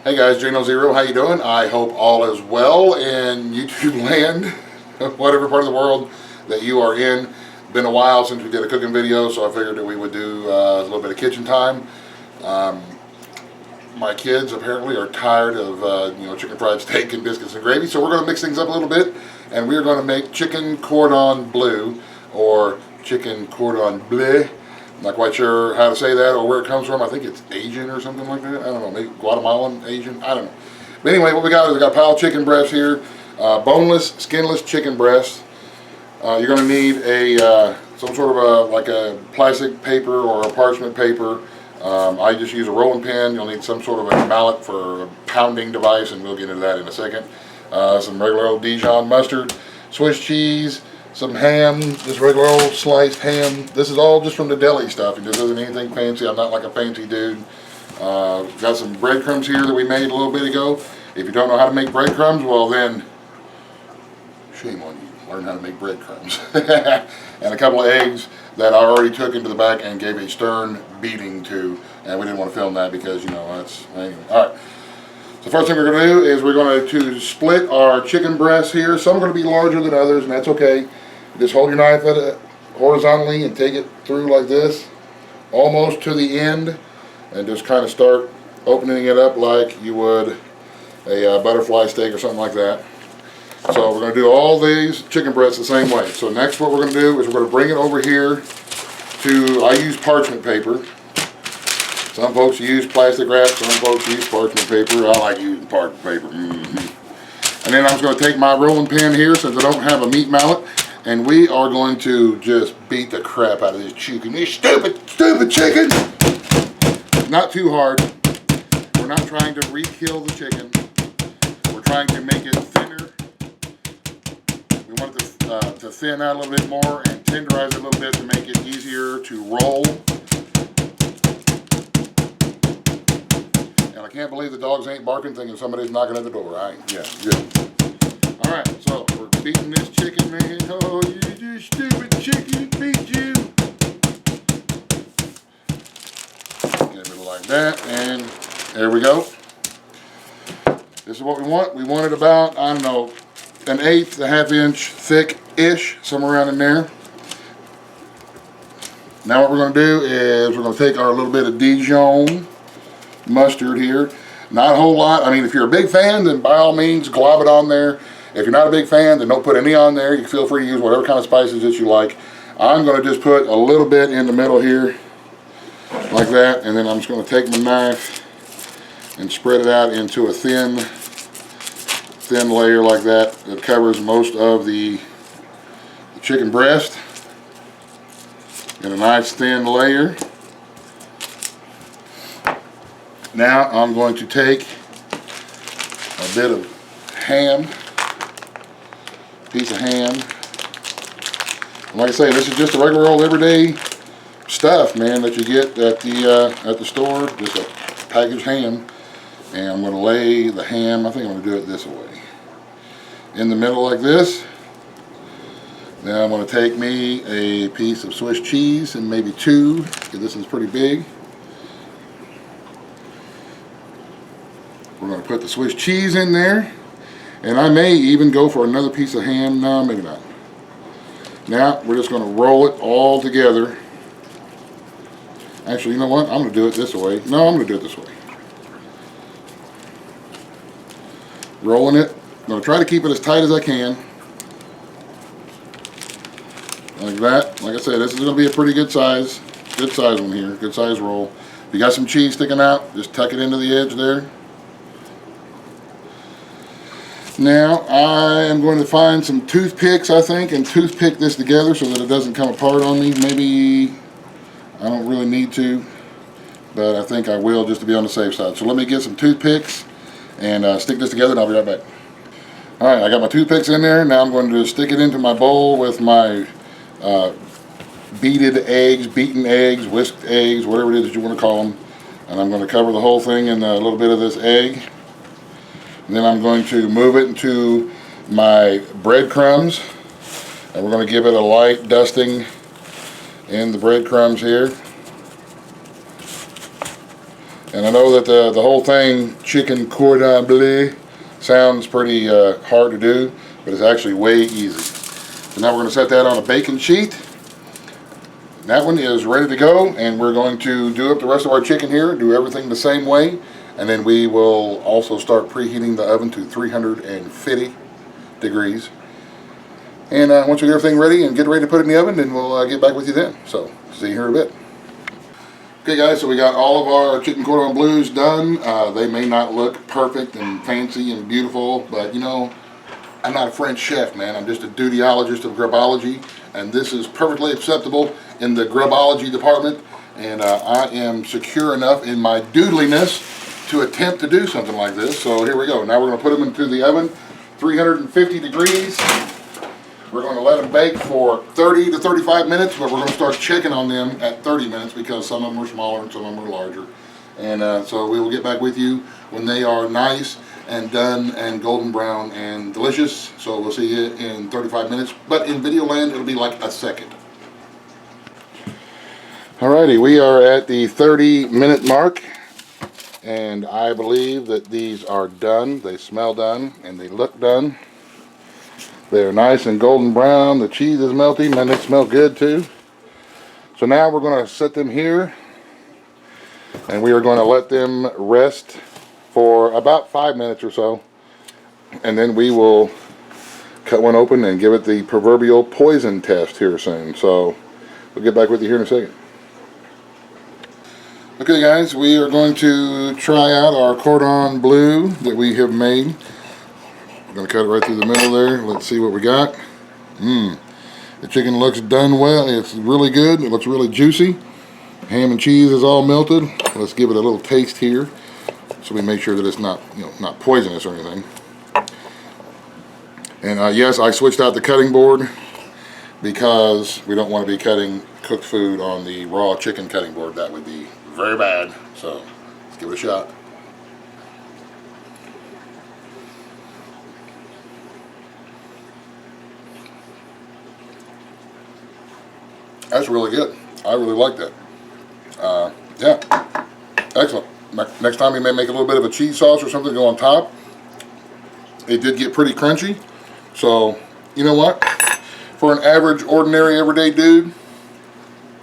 Hey guys, Jano0, how you doing? I hope all is well in YouTube land, whatever part of the world that you are in. Been a while since we did a cooking video, so I figured that we would do a little bit of kitchen time. My kids apparently are tired of chicken fried steak and biscuits and gravy, so we're going to mix things up a little bit, and we're going to make chicken cordon bleu, or chicken cordon bleu. I'm not quite sure how to say that or where it comes from. I think it's Asian or something like that. I don't know, maybe Guatemalan, Asian, I don't know. But anyway, what we got is we got a pile of chicken breasts here, boneless, skinless chicken breasts. You're going to need a some sort of like a plastic paper or a parchment paper. I just use a rolling pin. You'll need some sort of a mallet for a pounding device, and we'll get into that in a second. Some regular old Dijon mustard, Swiss cheese, some ham, just regular old sliced ham. This is all just from the deli stuff. It just isn't anything fancy. I'm not like a fancy dude. Got some breadcrumbs here that we made a little bit ago. If you don't know how to make breadcrumbs, well then, shame on you. Learn how to make breadcrumbs. And a couple of eggs that I already took into the back and gave a stern beating to. And we didn't want to film that because, you know, that's, anyway. All right. So first thing we're going to do is we're going to split our chicken breasts here. Some are going to be larger than others, and that's okay. Just hold your knife at it horizontally and take it through like this, almost to the end, and just kind of start opening it up like you would a butterfly steak or something like that. So we're going to do all these chicken breasts the same way. So next what we're going to do is we're going to bring it over here to, I use parchment paper. Some folks use plastic wrap, some folks use parchment paper. I like using parchment paper. And then I'm just going to take my rolling pin here, since I don't have a meat mallet, and we are going to just beat the crap out of this chicken. This stupid chicken! Not too hard. We're not trying to re-kill the chicken. We're trying to make it thinner. We want it to thin out a little bit more and tenderize it a little bit to make it easier to roll. And I can't believe the dogs ain't barking, thinking somebody's knocking at the door, right? Yeah, good. Alright, so we're beating this chicken, man. Oh, you stupid chicken, beat you. Give it like that, and there we go. This is what we want. We want it about, I don't know, 1/8, a half-inch thick-ish, somewhere around in there. Now what we're going to do is we're going to take our little bit of Dijon mustard here. Not a whole lot. I mean, if you're a big fan, then by all means glob it on there. If you're not a big fan, then don't put any on there. You can feel free to use whatever kind of spices that you like. I'm going to just put a little bit in the middle here, like that, and then I'm just going to take my knife and spread it out into a thin layer like that covers most of the chicken breast in a nice thin layer. Now I'm going to take a bit of ham, piece of ham. And like I say, this is just a regular old everyday stuff, man, that you get at the store, just a packaged ham. And I'm going to lay the ham, I think I'm going to do it this way, in the middle like this. Then I'm going to take me a piece of Swiss cheese, and maybe two, because this is pretty big. We're going to put the Swiss cheese in there, and I may even go for another piece of ham. No, maybe not. Now we're just going to roll it all together. Actually, you know what? I'm going to do it this way. No, I'm going to do it this way. Rolling it. I'm going to try to keep it as tight as I can. Like that. Like I said, this is going to be a pretty good size one here. Good size roll. If you got some cheese sticking out, just tuck it into the edge there. Now I am going to find some toothpicks, I think, and toothpick this together so that it doesn't come apart on me. Maybe I don't really need to, but I think I will, just to be on the safe side. So let me get some toothpicks and stick this together, and I'll be right back. Alright, I got my toothpicks in there. Now I'm going to stick it into my bowl with my beaten eggs, whisked eggs, whatever it is that you want to call them. And I'm going to cover the whole thing in a little bit of this egg. And then I'm going to move it into my breadcrumbs, and we're going to give it a light dusting in the breadcrumbs here. And I know that the whole thing, chicken cordon bleu, sounds pretty hard to do, but it's actually way easy. So now we're going to set that on a baking sheet. That one is ready to go, and we're going to do up the rest of our chicken here, do everything the same way, and then we will also start preheating the oven to 350 degrees. And once we get everything ready and get ready to put it in the oven, then we'll get back with you then. So, see you here in a bit. Okay guys, so we got all of our chicken cordon bleus done. They may not look perfect and fancy and beautiful, but you know, I'm not a French chef, man. I'm just a dutyologist of grubology, and this is perfectly acceptable in the grubology department, and I am secure enough in my doodliness to attempt to do something like this. So here we go. Now we're going to put them into the oven, 350 degrees. We're going to let them bake for 30 to 35 minutes, but we're going to start checking on them at 30 minutes because some of them are smaller and some of them are larger. And so we will get back with you when they are nice and done and golden brown and delicious. So we'll see you in 35 minutes, but in video land it'll be like a second. Alrighty, we are at the 30-minute mark, and I believe that these are done. They smell done and they look done. They're nice and golden brown. The cheese is melting and they smell good too. So now we're going to set them here, and we are going to let them rest for about 5 minutes or so, and then we will cut one open and give it the proverbial poison test here soon. So we'll get back with you here in a second. Okay guys, we are going to try out our cordon bleu that we have made. I'm going to cut it right through the middle there. Let's see what we got. The chicken looks done well. It's really good. It looks really juicy. Ham and cheese is all melted. Let's give it a little taste here, so we make sure that it's not, not poisonous or anything. And yes, I switched out the cutting board because we don't want to be cutting cooked food on the raw chicken cutting board. That would be very bad. So let's give it a shot. That's really good. I really like that. Yeah, excellent. Next time we may make a little bit of a cheese sauce or something to go on top. It did get pretty crunchy. So, you know what? For an average, ordinary, everyday dude,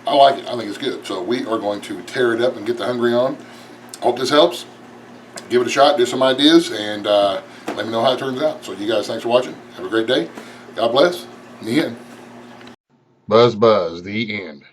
I like it. I think it's good. So we are going to tear it up and get the hungry on. Hope this helps. Give it a shot, do some ideas, and let me know how it turns out. So you guys, thanks for watching. Have a great day. God bless. The end. Buzz, buzz. The end.